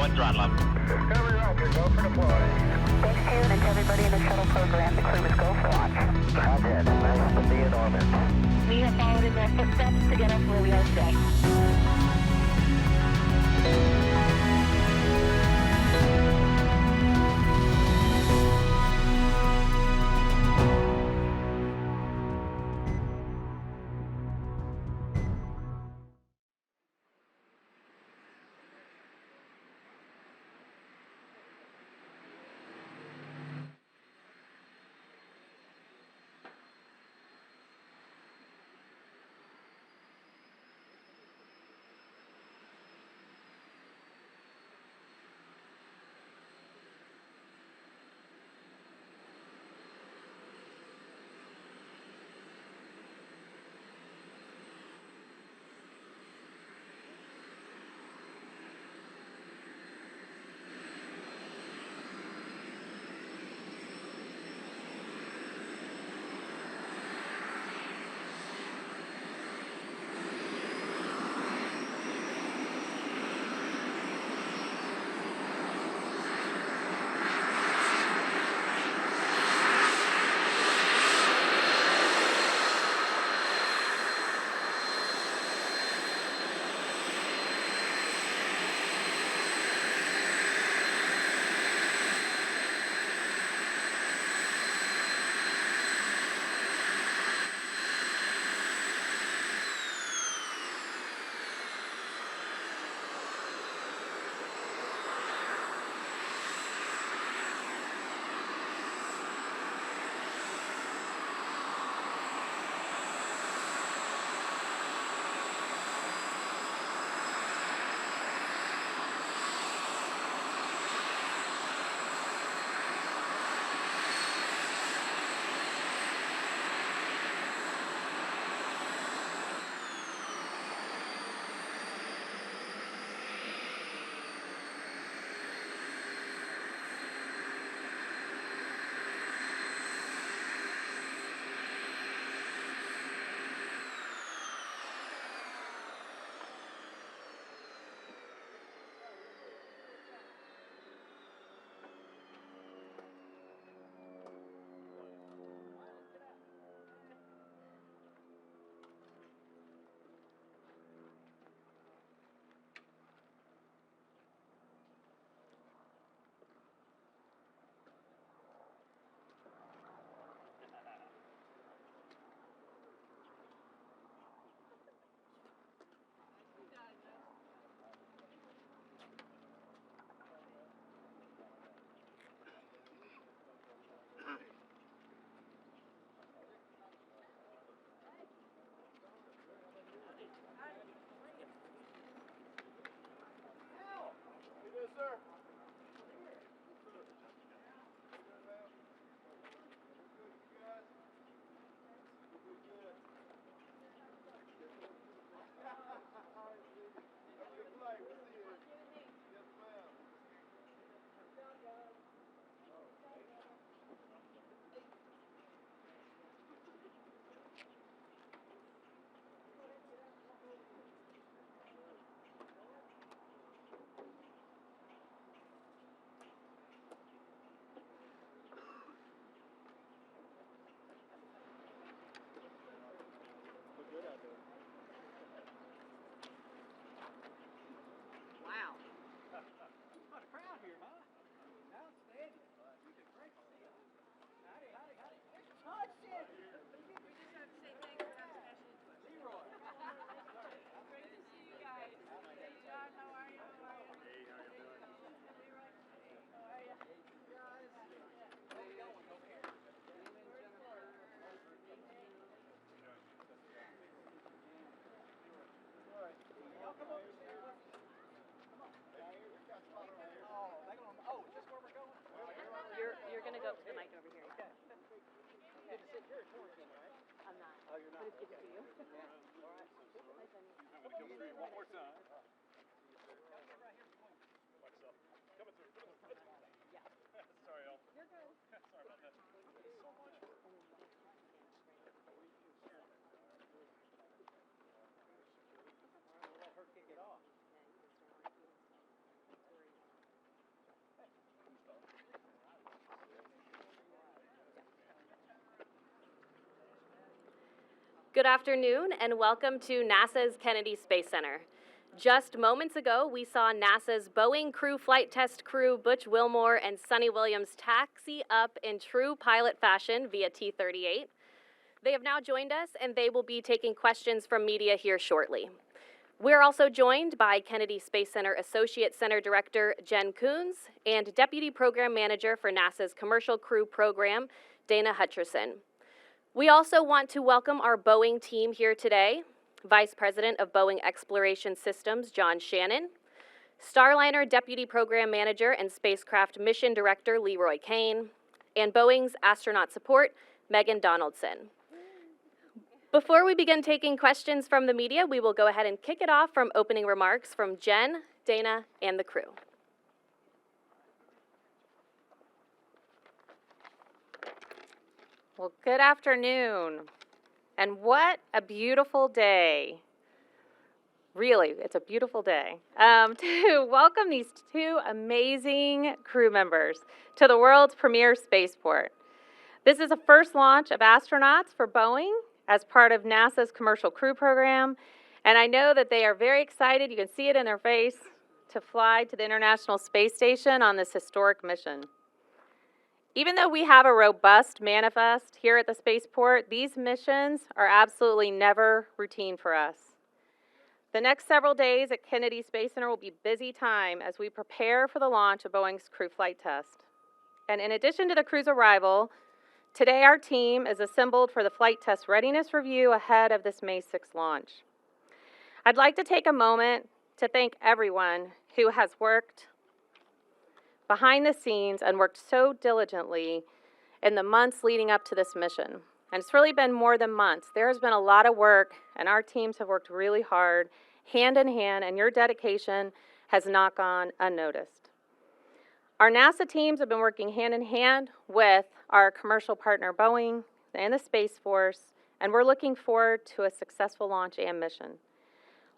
and throttle up. Discovery Roger, go for deploy. Thanks, June, and to everybody in the shuttle program. The crew is go for launch. Roger, nice to be in orbit. We have followed in their footsteps to get us where we are today. Wow. What a crowd here, huh? Outstanding. You did great. Howdy, howdy, howdy. Oh, shit. We just have to say thanks for having smashed into us. Leroy. Great to see you guys. Hey, John, how are you? How are you? Hey, how you doing? Leroy. Hey, how are you? Hey, guys. Where you going over here? All right. Y'all come over here. Oh, is this where we're going? You're going to go up to the mic over here. Okay. Good to sit. You're in quarantine, right? I'm not. Oh, you're not? But it's good to see you. Yeah. All right. Hi, Sunny. Come through one more time. Right here between. Watch yourself. Coming through. Yeah. Sorry, Al. You're good. Sorry about that. Thank you so much for We'll let her kick it off. Good afternoon and welcome to NASA's Kennedy Space Center. Just moments ago, we saw NASA's Boeing Crew Flight Test crew Butch, Wilmore, and Suni Williams taxi up in true pilot fashion via T-38. They have now joined us and they will be taking questions from media here shortly. We're also joined by Kennedy Space Center Associate Center Director Jen Coons and Deputy Program Manager for NASA's Commercial Crew Program, Dana Hutcherson. We also want to welcome our Boeing team here today, Vice President of Boeing Exploration Systems, John Shannon, Starliner Deputy Program Manager and Spacecraft Mission Director, Leroy Kane, and Boeing's Astronaut Support, Megan Donaldson. Before we begin taking questions from the media, we will go ahead and kick it off from opening remarks from Jen, Dana, and the crew. Well, good afternoon, and what a beautiful day. Really, it's a beautiful day to welcome these two amazing crew members to the world's premier spaceport. This is the first launch of astronauts for Boeing as part of NASA's Commercial Crew Program, and I know that they are very excited, you can see it in their face, to fly to the International Space Station on this historic mission. Even though we have a robust manifest here at the spaceport, these missions are absolutely never routine for us. The next several days at Kennedy Space Center will be busy time as we prepare for the launch of Boeing's Crew Flight Test. And in addition to the crew's arrival, today our team is assembled for the flight test readiness review ahead of this May 6th launch. I'd like to take a moment to thank everyone who has worked behind the scenes and worked so diligently in the months leading up to this mission. And it's really been more than months. There has been a lot of work, and our teams have worked really hard, hand in hand, and your dedication has not gone unnoticed. Our NASA teams have been working hand in hand with our commercial partner Boeing and the Space Force, and we're looking forward to a successful launch and mission.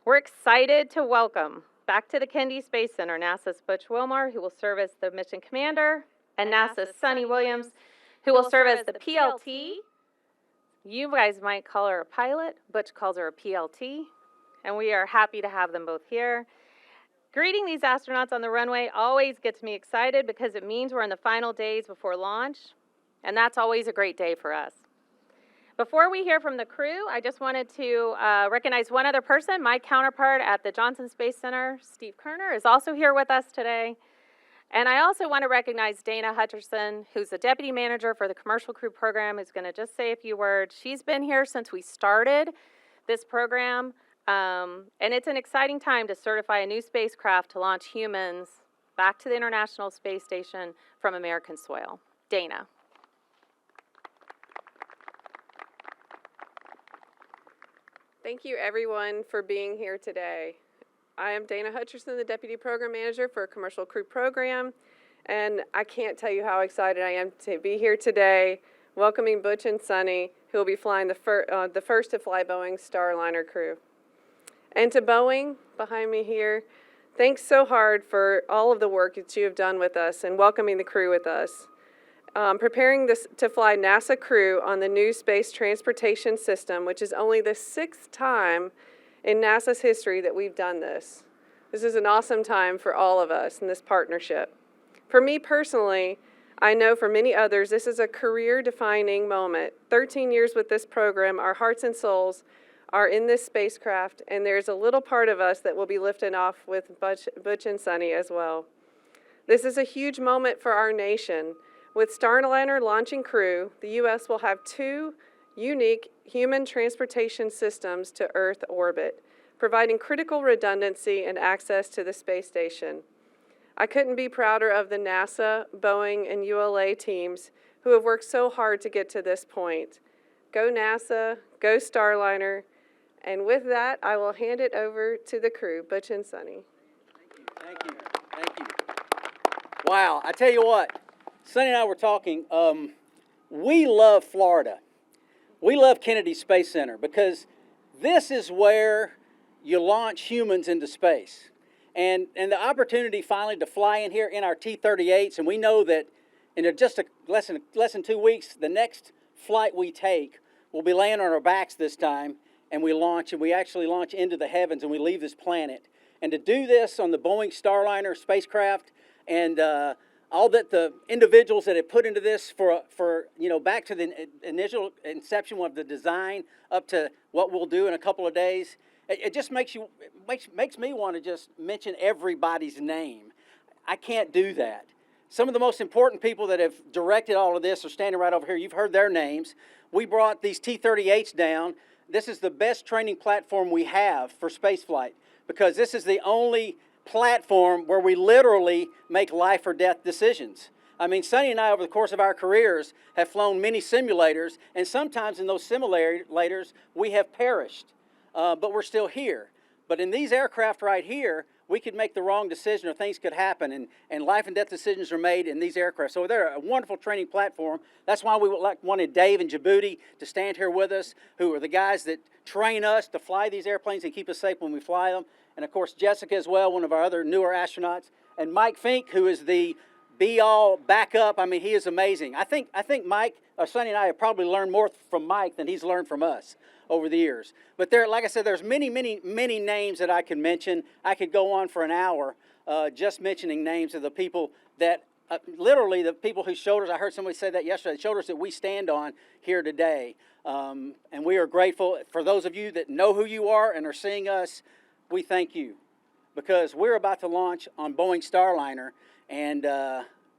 We're excited to welcome back to the Kennedy Space Center, NASA's Butch Wilmore, who will serve as the mission commander, and NASA's Suni Williams, who will serve as the PLT. You guys might call her a pilot. Butch calls her a PLT, and we are happy to have them both here. Greeting these astronauts on the runway always gets me excited because it means we're in the final days before launch, and that's always a great day for us. Before we hear from the crew, I just wanted to recognize one other person. My counterpart at the Johnson Space Center, Steve Kerner, is also here with us today. And I also want to recognize Dana Hutcherson, who's the Deputy Manager for the Commercial Crew Program, who's going to just say a few words. She's been here since we started this program, and it's an exciting time to certify a new spacecraft to launch humans back to the International Space Station from American soil. Dana. Thank you, everyone, for being here today. I am Dana Hutcherson, the Deputy Program Manager for Commercial Crew Program, and I can't tell you how excited I am to be here today, welcoming Butch and Suni, who will be flying the first to fly Boeing's Starliner crew. And to Boeing, behind me here, thanks so hard for all of the work that you have done with us and welcoming the crew with us. Preparing to fly NASA crew on the new Space Transportation System, which is only the 6th time in NASA's history that we've done this. This is an awesome time for all of us in this partnership. For me personally, I know for many others, this is a career-defining moment. 13 years with this program, our hearts and souls are in this spacecraft, and there's a little part of us that will be lifting off with Butch and Suni as well. This is a huge moment for our nation. With Starliner launching crew, the U.S. will have 2 unique human transportation systems to Earth orbit, providing critical redundancy and access to the space station. I couldn't be prouder of the NASA, Boeing, and ULA teams who have worked so hard to get to this point. Go NASA, go Starliner, and with that, I will hand it over to the crew, Butch and Suni. Thank you. Thank you. Wow, I tell you what, Suni and I were talking, we love Florida. We love Kennedy Space Center because this is where you launch humans into space. And the opportunity finally to fly in here in our T-38s, and we know that in just less than 2 weeks, the next flight we take we'll be laying on our backs this time, and we launch, and we actually launch into the heavens, and we leave this planet. And to do this on the Boeing Starliner spacecraft, and all that the individuals that have put into this for back to the initial inception of the design up to what we'll do in a couple of days, it just makes me want to just mention everybody's name. I can't do that. Some of the most important people that have directed all of this are standing right over here. You've heard their names. We brought these T-38s down. This is the best training platform we have for spaceflight, because this is the only platform where we literally make life or death decisions. I mean, Suni and I, over the course of our careers, have flown many simulators, and sometimes in those simulators, we have perished, but we're still here. But in these aircraft right here, we could make the wrong decision, or things could happen, and life and death decisions are made in these aircraft. So they're a wonderful training platform. That's why we wanted Dave and Djibouti to stand here with us, who are the guys that train us to fly these airplanes and keep us safe when we fly them. And of course, Jessica as well, one of our other newer astronauts, and Mike Fink, who is the be-all backup. I mean, he is amazing. I think Mike, Suni and I have probably learned more from Mike than he's learned from us over the years. But there, like I said, there's many names that I could mention. I could go on for an hour just mentioning names of the people that, literally the people whose shoulders, I heard somebody say that yesterday, the shoulders that we stand on here today. And we are grateful. For those of you that know who you are and are seeing us, we thank you, because we're about to launch on Boeing Starliner and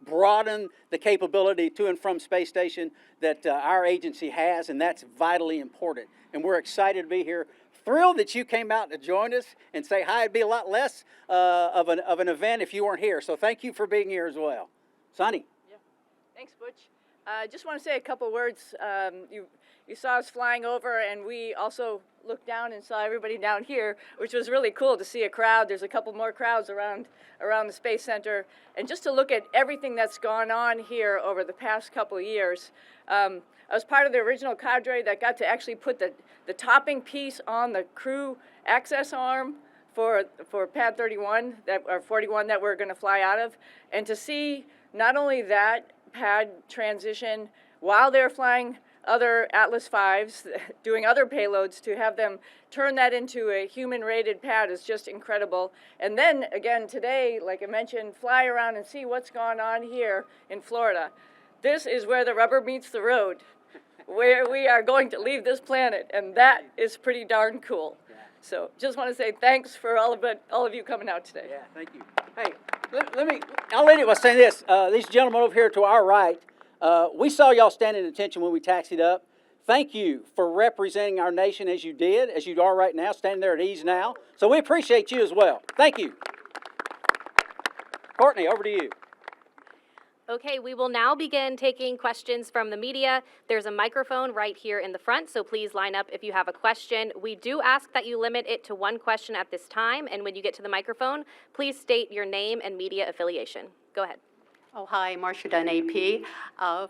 broaden the capability to and from space station that our agency has, and that's vitally important. And we're excited to be here. Thrilled that you came out to join us and say hi. It'd be a lot less of an event if you weren't here. So thank you for being here as well. Suni. Yeah. Thanks, Butch. I just want to say a couple words. You saw us flying over, and we also looked down and saw everybody down here, which was really cool to see a crowd. There's a couple more crowds around the Space Center, and just to look at everything that's gone on here over the past couple of years. I was part of the original cadre that got to actually put the topping piece on the crew access arm for pad 31 or 41 that we're going to fly out of, and to see not only that pad transition while they're flying other Atlas V's, doing other payloads, to have them turn that into a human-rated pad is just incredible. And then, again, today, like I mentioned, fly around and see what's going on here in Florida. This is where the rubber meets the road, where we are going to leave this planet, and that is pretty darn cool. So just want to say thanks for all of you coming out today. Yeah, thank you. Hey, I'll lead it by saying this. These gentlemen over here to our right, we saw y'all standing at attention when we taxied up. Thank you for representing our nation as you did, as you are right now, standing there at ease now. So we appreciate you as well. Thank you. Courtney, over to you. Okay, we will now begin taking questions from the media. There's a microphone right here in the front, so please line up if you have a question. We do ask that you limit it to one question at this time, and when you get to the microphone, please state your name and media affiliation. Go ahead. Oh, hi, Marcia Dunn, AP.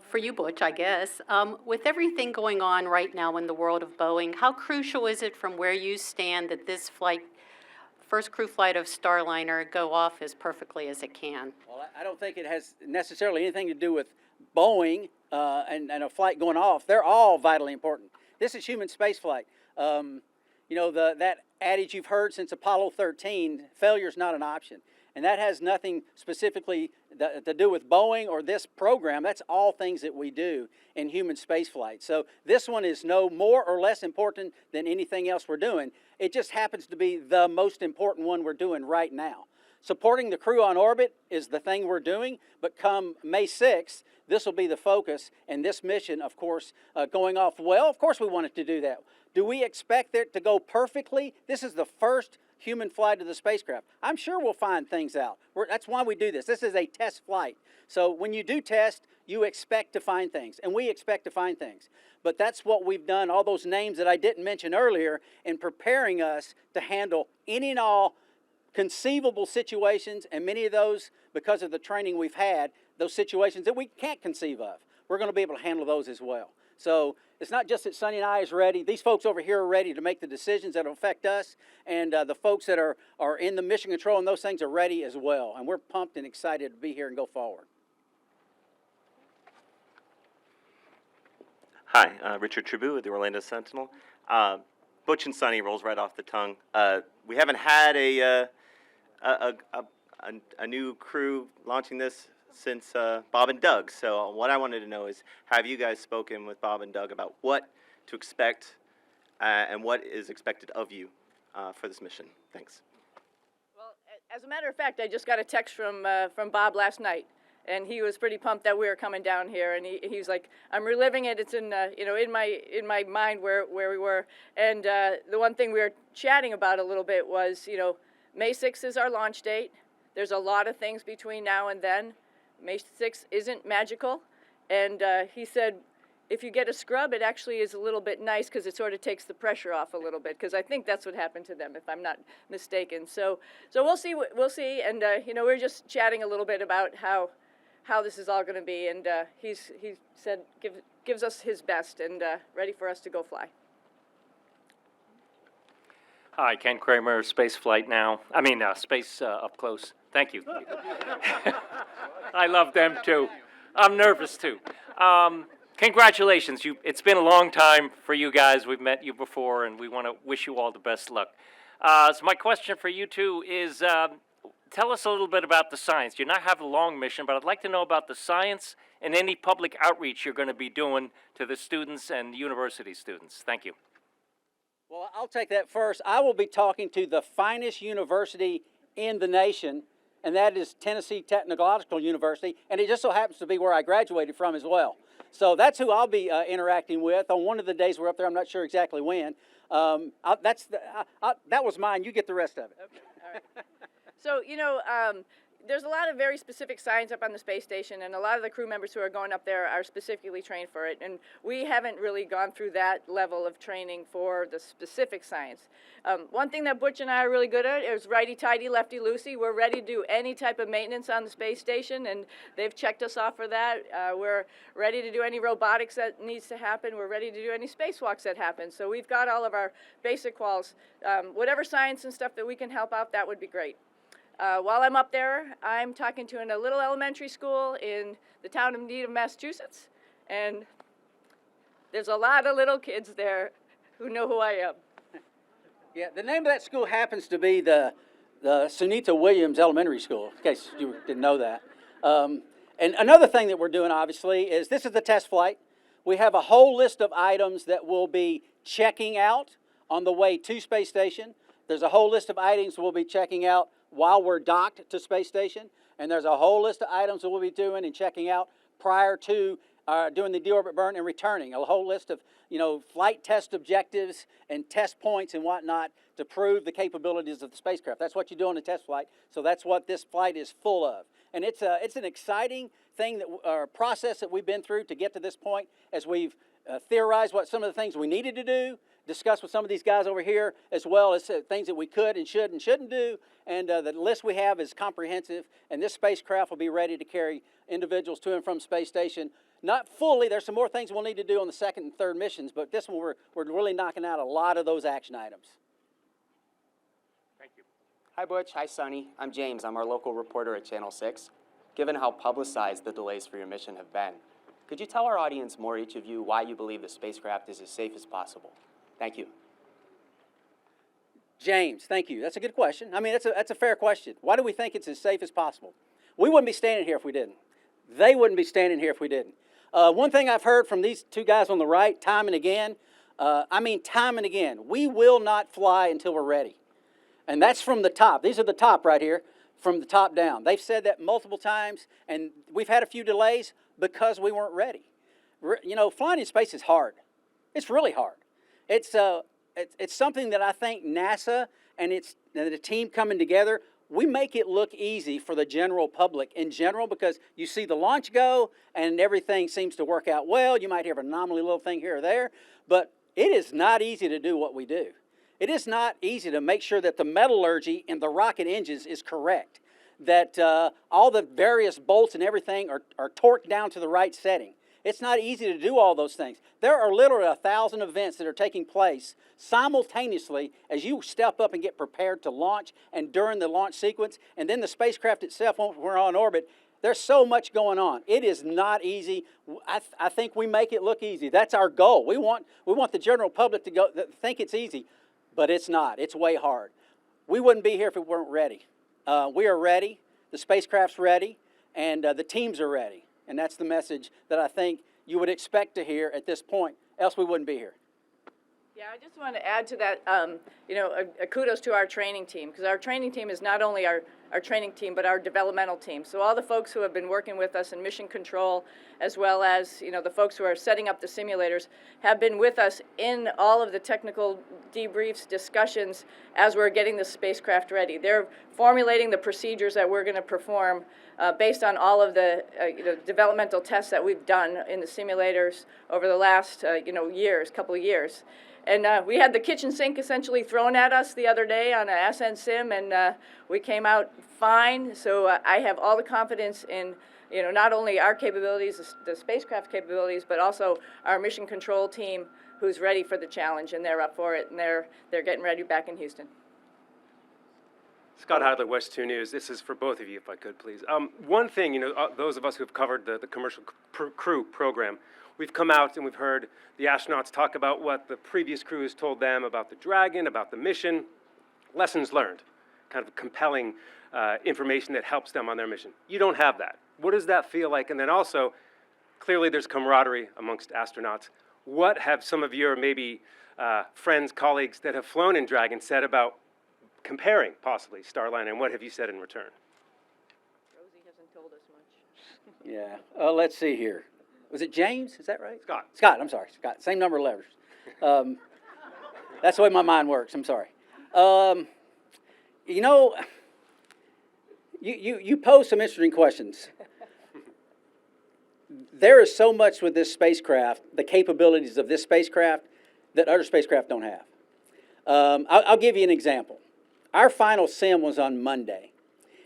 For you, Butch, I guess. With everything going on right now in the world of Boeing, how crucial is it from where you stand that this first crew flight of Starliner go off as perfectly as it can? Well, I don't think it has necessarily anything to do with Boeing and a flight going off. They're all vitally important. This is human space flight. That adage you've heard since Apollo 13, failure's not an option. And that has nothing specifically to do with Boeing or this program. That's all things that we do in human spaceflight. So this one is no more or less important than anything else we're doing. It just happens to be the most important one we're doing right now. Supporting the crew on orbit is the thing we're doing, but come May 6th, this will be the focus, and this mission, of course, going off well. Of course we want it to do that. Do we expect it to go perfectly? This is the first human flight of the spacecraft. I'm sure we'll find things out. That's why we do this. This is a test flight. So when you do test, you expect to find things, and we expect to find things. But that's what we've done, all those names that I didn't mention earlier, in preparing us to handle any and all conceivable situations, and many of those, because of the training we've had, those situations that we can't conceive of. We're going to be able to handle those as well. So it's not just that Suni and I is ready. These folks over here are ready to make the decisions that will affect us, and the folks that are in the mission control and those things are ready as well. And we're pumped and excited to be here and go forward. Hi, Richard Tribu with the Orlando Sentinel. Butch and Suni rolls right off the tongue. We haven't had a new crew launching this since Bob and Doug. So what I wanted to know is, have you guys spoken with Bob and Doug about what to expect and what is expected of you for this mission? Thanks. Well, as a matter of fact, I just got a text from Bob last night, and he was pretty pumped that we were coming down here. And he's like, "I'm reliving it. It's in in my mind where we were." And the one thing we were chatting about a little bit was, May 6th is our launch date. There's a lot of things between now and then. May 6th isn't magical, and he said, if you get a scrub, it actually is a little bit nice because it sort of takes the pressure off a little bit, because I think that's what happened to them, if I'm not mistaken. So we'll see. We'll see. And we're just chatting a little bit about how this is all going to be. And he said gives us his best and ready for us to go fly. Hi, Ken Kramer, Space Flight Now. Space Up Close. Thank you. I love them too. I'm nervous too. Congratulations. It's been a long time for you guys. We've met you before, and we want to wish you all the best luck. So my question for you two is, tell us a little bit about the science. You now have a long mission, but I'd like to know about the science and any public outreach you're going to be doing to the students and university students. Thank you. Well, I'll take that first. I will be talking to the finest university in the nation, and that is Tennessee Technological University, and it just so happens to be where I graduated from as well. So that's who I'll be interacting with on one of the days we're up there. I'm not sure exactly when. That was mine. You get the rest of it. Okay. All right. So, there's a lot of very specific science up on the space station, and a lot of the crew members who are going up there are specifically trained for it. And we haven't really gone through that level of training for the specific science. One thing that Butch and I are really good at is righty-tighty, lefty-loosey. We're ready to do any type of maintenance on the space station, and they've checked us off for that. We're ready to do any robotics that needs to happen. We're ready to do any spacewalks that happen. So we've got all of our basic quals. Whatever science and stuff that we can help out, that would be great. While I'm up there, I'm talking to a little elementary school in the town of Needham, Massachusetts, and there's a lot of little kids there who know who I am. Yeah, the name of that school happens to be the Sunita Williams Elementary School, in case you didn't know that. And another thing that we're doing, obviously, is this is the test flight. We have a whole list of items that we'll be checking out on the way to Space Station. There's a whole list of items we'll be checking out while we're docked to Space Station, and there's a whole list of items that we'll be doing and checking out prior to doing the deorbit burn and returning. A whole list of flight test objectives and test points and whatnot to prove the capabilities of the spacecraft. That's what you do on a test flight, so that's what this flight is full of. And it's an exciting thing process that we've been through to get to this point, as we've theorized what some of the things we needed to do, discuss with some of these guys over here, as well as things that we could and should and shouldn't do. And the list we have is comprehensive, and this spacecraft will be ready to carry individuals to and from Space Station. Not fully, there's some more things we'll need to do on the second and third missions, but this one we're really knocking out a lot of those action items. Thank you. Hi Butch, hi Suni. I'm James, I'm our local reporter at Channel 6. Given how publicized the delays for your mission have been, could you tell our audience more, each of you, why you believe the spacecraft is as safe as possible? Thank you. James, thank you. That's a good question. That's a fair question. Why do we think it's as safe as possible? We wouldn't be standing here if we didn't. They wouldn't be standing here if we didn't. One thing I've heard from these two guys on the right, time and again, we will not fly until we're ready. And that's from the top. These are the top right here, from the top down. They've said that multiple times, and we've had a few delays because we weren't ready. Flying in space is hard. It's really hard. It's something that I think NASA and the team coming together, we make it look easy for the general public in general, because you see the launch go and everything seems to work out well. You might have an anomaly little thing here or there, but it is not easy to do what we do. It is not easy to make sure that the metallurgy in the rocket engines is correct, that all the various bolts and everything are torqued down to the right setting. It's not easy to do all those things. There are literally 1,000 events that are taking place simultaneously as you step up and get prepared to launch and during the launch sequence. And then the spacecraft itself, once we're on orbit, There's so much going on. It is not easy. I think we make it look easy. That's our goal. We want the general public to think it's easy, but it's not. It's way hard. We wouldn't be here if we weren't ready. We are ready. The spacecraft's ready, and the teams are ready. And that's the message that I think you would expect to hear at this point. Else we wouldn't be here. Yeah, I just want to add to that, a kudos to our training team, because our training team is not only our training team, but our developmental team. So all the folks who have been working with us in mission control, as well as, the folks who are setting up the simulators, have been with us in all of the technical debriefs, discussions, as we're getting the spacecraft ready. They're formulating the procedures that we're going to perform based on all of the developmental tests that we've done in the simulators over the last, couple of years. And we had the kitchen sink essentially thrown at us the other day on a SN sim, and we came out fine. So I have all the confidence in, not only our capabilities, the spacecraft capabilities, but also our mission control team, who's ready for the challenge, and they're up for it, and they're getting ready back in Houston. Scott Heidler, West 2 News. This is for both of you, if I could, please. One thing, those of us who have covered the commercial crew program, we've come out and we've heard the astronauts talk about what the previous crew has told them about the Dragon, about the mission, lessons learned, kind of compelling information that helps them on their mission. You don't have that. What does that feel like? And then also, clearly there's camaraderie amongst astronauts. What have some of your maybe friends, colleagues that have flown in Dragon said about comparing possibly Starliner, and what have you said in return? Rosie hasn't told us much. Yeah. Let's see here. Was it James? Is that right? Scott. Scott, I'm sorry. Scott. Same number of letters. That's the way my mind works. I'm sorry. You pose some interesting questions. There is so much with this spacecraft, the capabilities of this spacecraft, that other spacecraft don't have. I'll give you an example. Our final sim was on Monday.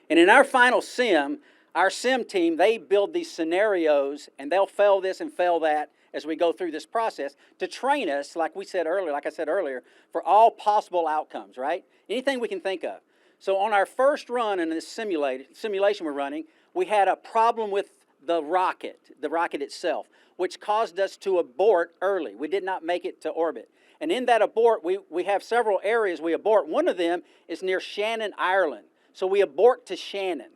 And in our final sim, our sim team, they build these scenarios, and they'll fail this and fail that as we go through this process to train us, like I said earlier, for all possible outcomes, right? Anything we can think of. So on our first run in this simulation we're running, we had a problem with the rocket itself, which caused us to abort early. We did not make it to orbit. And in that abort, we have several areas we abort. One of them is near Shannon, Ireland. So we abort to Shannon.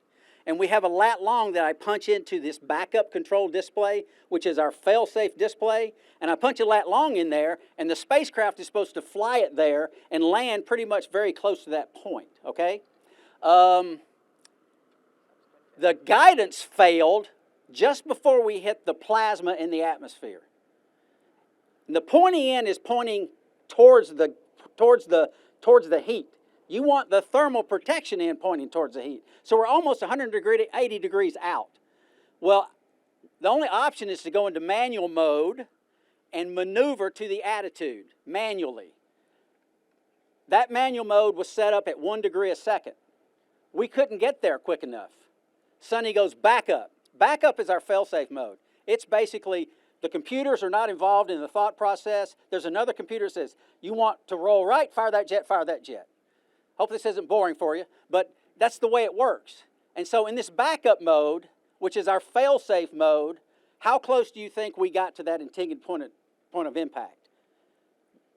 And we have a lat long that I punch into this backup control display, which is our fail-safe display. And I punch a lat long in there, and the spacecraft is supposed to fly it there and land pretty much very close to that point, okay? The guidance failed just before we hit the plasma in the atmosphere. And the pointy end is pointing towards the heat. You want the thermal protection end pointing towards the heat. So we're almost 180 degrees out. Well, the only option is to go into manual mode and maneuver to the attitude manually. That manual mode was set up at 1 degree a second. We couldn't get there quick enough. Suni goes back up. Back up is our fail-safe mode. It's basically the computers are not involved in the thought process. There's another computer that says, you want to roll right, fire that jet, fire that jet. Hope this isn't boring for you, but that's the way it works. And so in this backup mode, which is our fail-safe mode, how close do you think we got to that intended point of impact?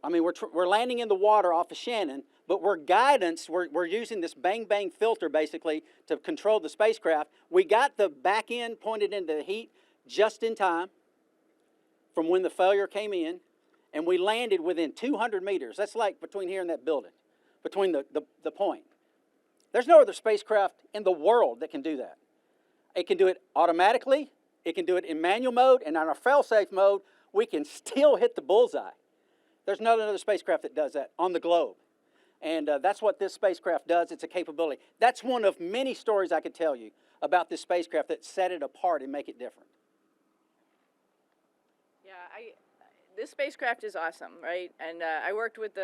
I mean, we're landing in the water off of Shannon, but we're using this bang-bang filter basically to control the spacecraft. We got the back end pointed into the heat just in time from when the failure came in, and we landed within 200 meters. That's like between here and that building, between the point. There's no other spacecraft in the world that can do that. It can do it automatically, it can do it in manual mode, and on our fail-safe mode, we can still hit the bullseye. There's not another spacecraft that does that on the globe. And that's what this spacecraft does. It's a capability. That's one of many stories I could tell you about this spacecraft that set it apart and make it different. Yeah, this spacecraft is awesome, right? And I worked with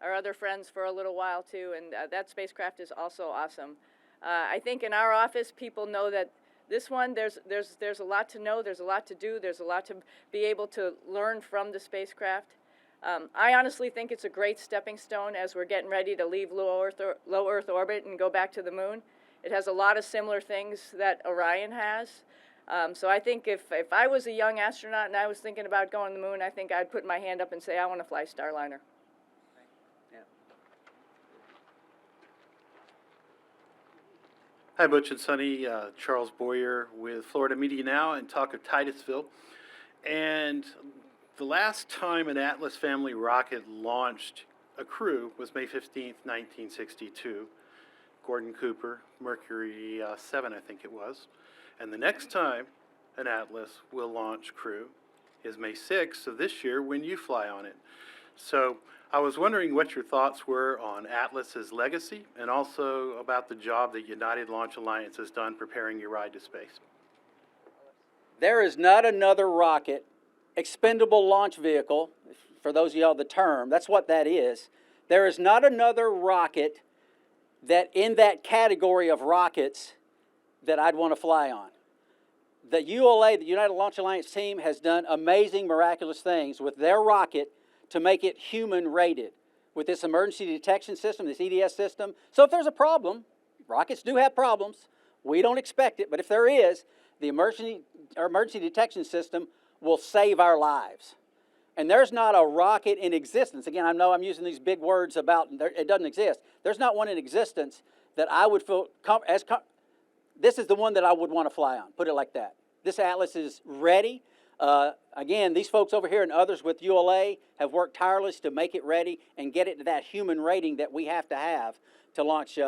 our other friends for a little while too, and that spacecraft is also awesome. I think in our office, people know that this one, there's a lot to know, there's a lot to do, there's a lot to be able to learn from the spacecraft. I honestly think it's a great stepping stone as we're getting ready to leave low Earth orbit and go back to the moon. It has a lot of similar things that Orion has. So I think if I was a young astronaut and I was thinking about going to the moon, I think I'd put my hand up and say, I want to fly Starliner. Hi, Butch and Sunny. Charles Boyer with Florida Media Now and talk of Titusville. And the last time an Atlas family rocket launched a crew was May 15th, 1962. Gordon Cooper, Mercury 7, I think it was. And the next time an Atlas will launch crew is May 6th of this year when you fly on it. So I was wondering what your thoughts were on Atlas's legacy and also about the job that United Launch Alliance has done preparing your ride to space. There is not another rocket, expendable launch vehicle, for those of y'all the term, that's what that is. There is not another rocket that in that category of rockets that I'd want to fly on. The ULA, the United Launch Alliance team, has done amazing, miraculous things with their rocket to make it human-rated with this emergency detection system, this EDS system. So if there's a problem, rockets do have problems. We don't expect it, but if there is, the emergency detection system will save our lives. And there's not a rocket in existence. Again, I know I'm using these big words about it doesn't exist. There's not one in existence that I would feel this is the one that I would want to fly on, put it like that. This Atlas is ready. Again, these folks over here and others with ULA have worked tireless to make it ready and get it to that human rating that we have to launch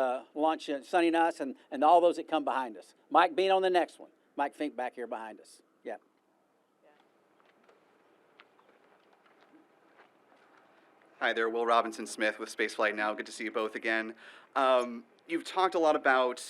Sunny and us and all those that come behind us. Mike Bean on the next one. Mike Fink back here behind us. Yeah. Hi there, Will Robinson Smith with Spaceflight Now. Good to see you both again. You've talked a lot about,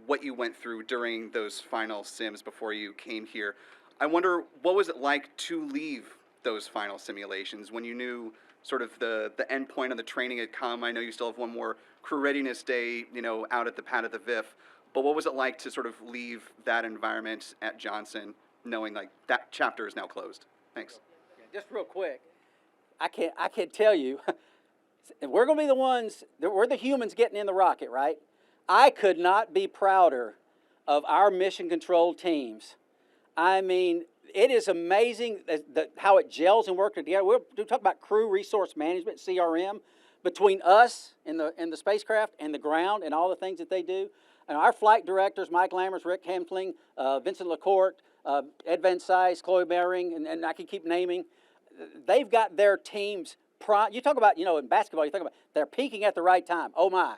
what you went through during those final sims before you came here. I wonder, what was it like to leave those final simulations when you knew sort of the end point of the training had come? I know you still have one more crew readiness day, out at the pad at the VIF, but what was it like to sort of leave that environment at Johnson, knowing like that chapter is now closed? Thanks. Yeah, just real quick, I can't tell you. We're going to be the ones, we're the humans getting in the rocket, right? I could not be prouder of our mission control teams. I mean, it is amazing how it gels and works together. We'll talk about crew resource management, CRM, between us and the spacecraft and the ground and all the things that they do. And our flight directors, Mike Lammers, Rick Hempling, Vincent LaCourte, Ed Van Sice, Chloe Bering, and I can keep naming. They've got their teams. You talk about, in basketball, you talk about they're peaking at the right time. Oh my.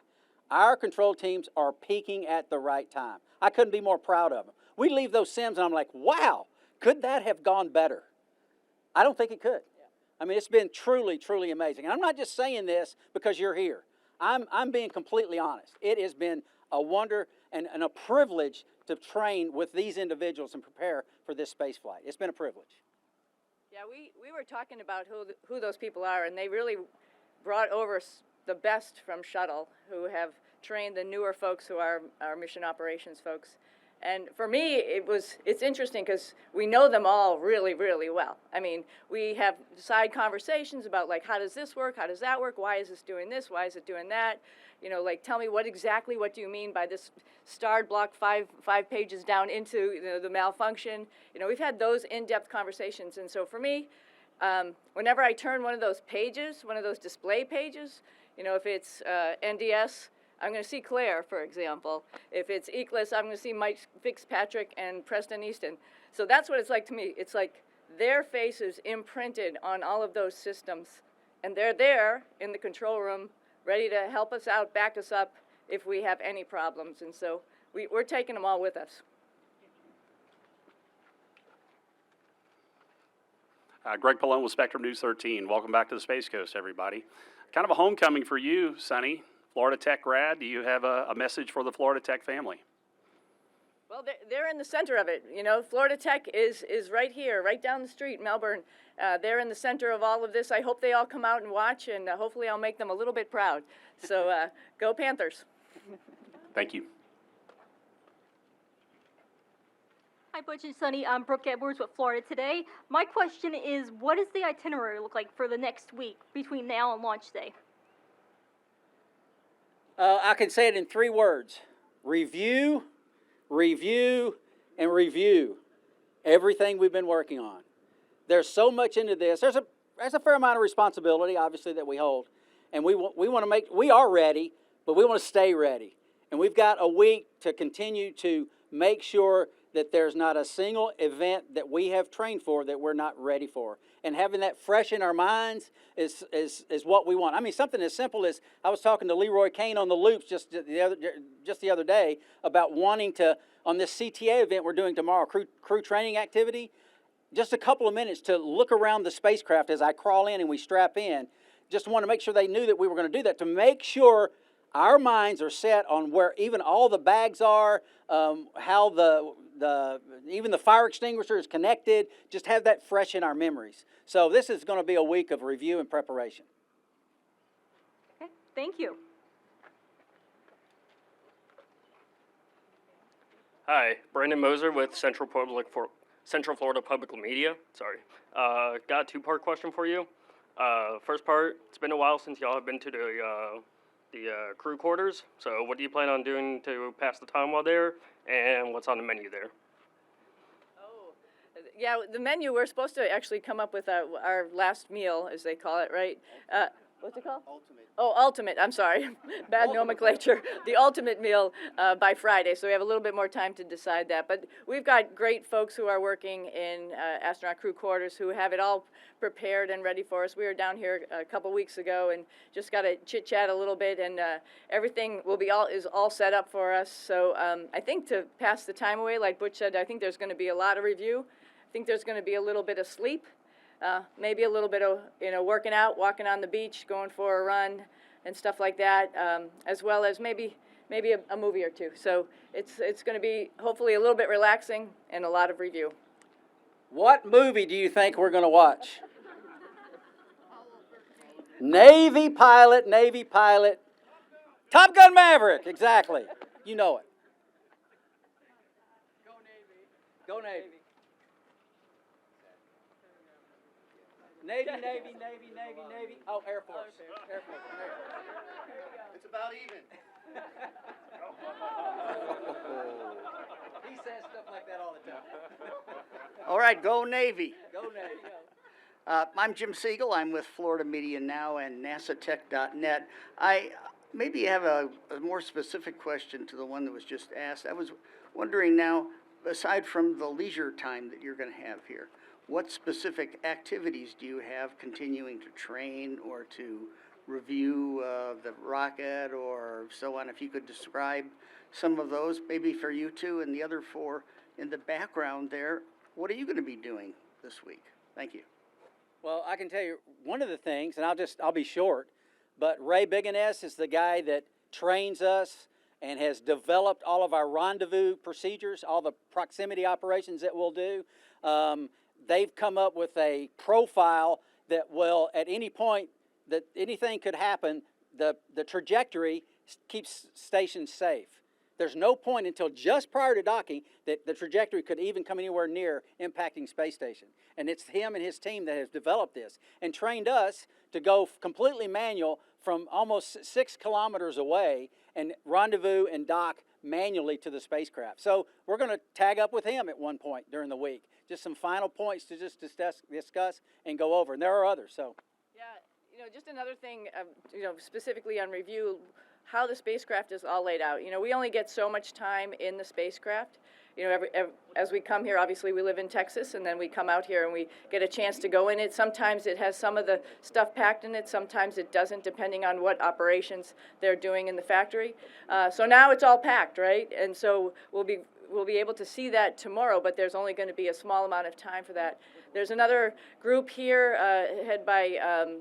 Our control teams are peaking at the right time. I couldn't be more proud of them. We leave those sims and I'm like, wow, could that have gone better? I don't think it could. I mean, it's been truly, truly amazing. And I'm not just saying this because you're here. I'm being completely honest. It has been a wonder and a privilege to train with these individuals and prepare for this space flight. It's been a privilege. Yeah, we were talking about who those people are, and they really brought over the best from Shuttle, who have trained the newer folks who are our mission operations folks. And for me, it's interesting because we know them all really, really well. I mean, we have side conversations about like, how does this work? How does that work? Why is this doing this? Why is it doing that? Tell me what do you mean by this starred block five pages down into the malfunction? We've had those in-depth conversations. And so for me, whenever I turn one of those pages, one of those display pages, if it's NDS, I'm going to see Claire, for example. If it's ECLIS, I'm going to see Mike Fitzpatrick and Preston Easton. So that's what it's like to me. It's like their faces imprinted on all of those systems, and they're there in the control room, ready to help us out, back us up if we have any problems. And so we're taking them all with us. Greg Pallone with Spectrum News 13. Welcome back to the Space Coast, everybody. Kind of a homecoming for you, Sunny. Florida Tech grad. Do you have a message for the Florida Tech family? Well, they're in the center of it. Florida Tech is right here, right down the street, Melbourne. They're in the center of all of this. I hope they all come out and watch, and hopefully I'll make them a little bit proud. So go Panthers. Thank you. Hi, Butch and Sunny. I'm Brooke Edwards with Florida Today. My question is, what does the itinerary look like for the next week between now and launch day? I can say it in 3 words. review, review, and review everything we've been working on. There's so much into this. There's a fair amount of responsibility, obviously, that we hold. And we want to make, we are ready, but we want to stay ready. And we've got a week to continue to make sure that there's not a single event that we have trained for that we're not ready for. And having that fresh in our minds is what we want. I mean, something as simple as, I was talking to Leroy Kane on the loops just the other day about wanting to, on this CTA event we're doing tomorrow, crew training activity, just a couple of minutes to look around the spacecraft as I crawl in and we strap in. Just want to make sure they knew that we were going to do that, to make sure our minds are set on where even all the bags are, how even the fire extinguisher is connected. Just have that fresh in our memories. So this is going to be a week of review and preparation. Okay, thank you. Hi, Brandon Moser with Central Florida Public Media. Sorry. Got a two-part question for you. First part, it's been a while since y'all have been to the crew quarters. So what do you plan on doing to pass the time while there, and what's on the menu there? Yeah, the menu, we're supposed to actually come up with our last meal, as they call it, right? What's it called? Ultimate. Oh, ultimate, I'm sorry. Bad nomenclature. The ultimate meal by Friday, so we have a little bit more time to decide that. But we've got great folks who are working in astronaut crew quarters who have it all prepared and ready for us. We were down here a couple weeks ago and just got to chit-chat a little bit, and everything is all set up for us. So I think to pass the time away, like Butch said, I think there's going to be a lot of review. I think there's going to be a little bit of sleep. Maybe a little bit of working out, walking on the beach, going for a run, and stuff like that, as well as maybe a movie or two. So it's going to be hopefully a little bit relaxing and a lot of review. What movie do you think we're going to watch? Navy pilot, Navy pilot. Top Gun Maverick, exactly. You know it. Go Navy. Go Navy. Navy, Navy, Navy, Navy, Navy. Oh, Air Force. Air Force. It's about even. He says stuff like that all the time. All right, go Navy. Go Navy. I'm Jim Siegel. I'm with Florida Media Now and NASATech.net. I maybe have a more specific question to the one that was just asked. I was wondering now, aside from the leisure time that you're going to have here, what specific activities do you have continuing to train or to review the rocket or so on? If you could describe some of those, maybe for you two, and the other four in the background there, what are you going to be doing this week? Thank you. Well, I can tell you one of the things, and I'll be short, but Ray Biggins is the guy that trains us and has developed all of our rendezvous procedures, all the proximity operations that we'll do. They've come up with a profile that will, at any point that anything could happen, the trajectory keeps stations safe. There's no point until just prior to docking that the trajectory could even come anywhere near impacting space station. And it's him and his team that has developed this and trained us to go completely manual from almost 6 kilometers away and rendezvous and dock manually to the spacecraft. So we're going to tag up with him at one point during the week. Just some final points to just discuss and go over. And there are others. So. Yeah, just another thing, specifically on review, how the spacecraft is all laid out. We only get so much time in the spacecraft. As we come here, obviously we live in Texas, and then we come out here and we get a chance to go in it. Sometimes it has some of the stuff packed in it, sometimes it doesn't, depending on what operations they're doing in the factory. So now it's all packed, right? And so we'll be able to see that tomorrow, but there's only going to be a small amount of time for that. There's another group here, headed by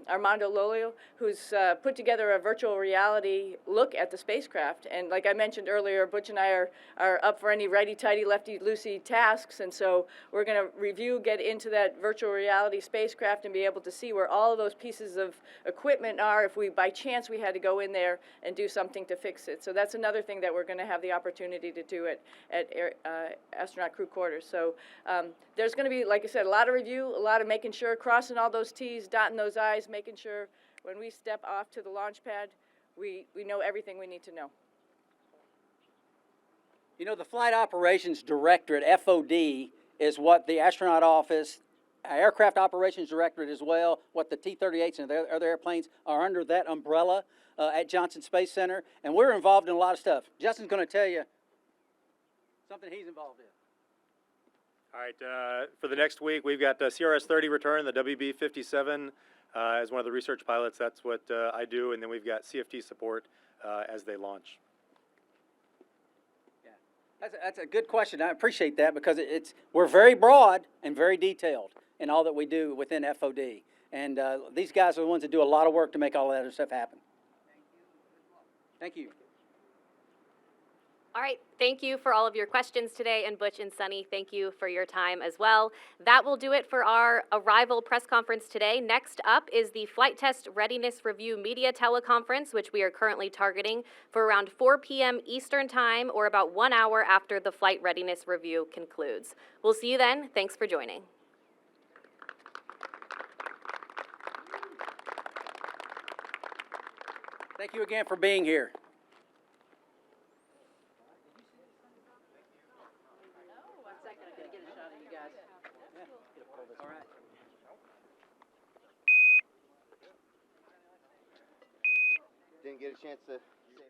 Armando Lolio, who's put together a virtual reality look at the spacecraft. And like I mentioned earlier, Butch and I are up for any righty-tighty, lefty-loosey tasks, and so we're going to get into that virtual reality spacecraft and be able to see where all of those pieces of equipment are if by chance we had to go in there and do something to fix it. So that's another thing that we're going to have the opportunity to do at astronaut crew quarters. So there's going to be, like I said, a lot of review, a lot of making sure, crossing all those T's, dotting those I's, making sure when we step off to the launch pad, we know everything we need to know. You know, the Flight Operations Directorate, FOD, is what the astronaut office, aircraft operations directorate as well, what the T-38s and the other airplanes are under that umbrella at Johnson Space Center, and we're involved in a lot of stuff. Justin's going to tell you something he's involved in. All right, for the next week, we've got CRS-30 return, the WB-57 as one of the research pilots. That's what I do, and then we've got CFT support as they launch. That's a good question. I appreciate that because we're very broad and very detailed in all that we do within FOD. And these guys are the ones that do a lot of work to make all that other stuff happen. Thank you. All right, thank you for all of your questions today, and Butch and Suni, thank you for your time as well. That will do it for our arrival press conference today. Next up is the Flight Test Readiness Review Media Teleconference, which we are currently targeting for around 4 p.m. Eastern Time, or about 1 hour after the Flight Readiness Review concludes. We'll see you then. Thanks for joining. Thank you again for being here. Didn't get a chance to say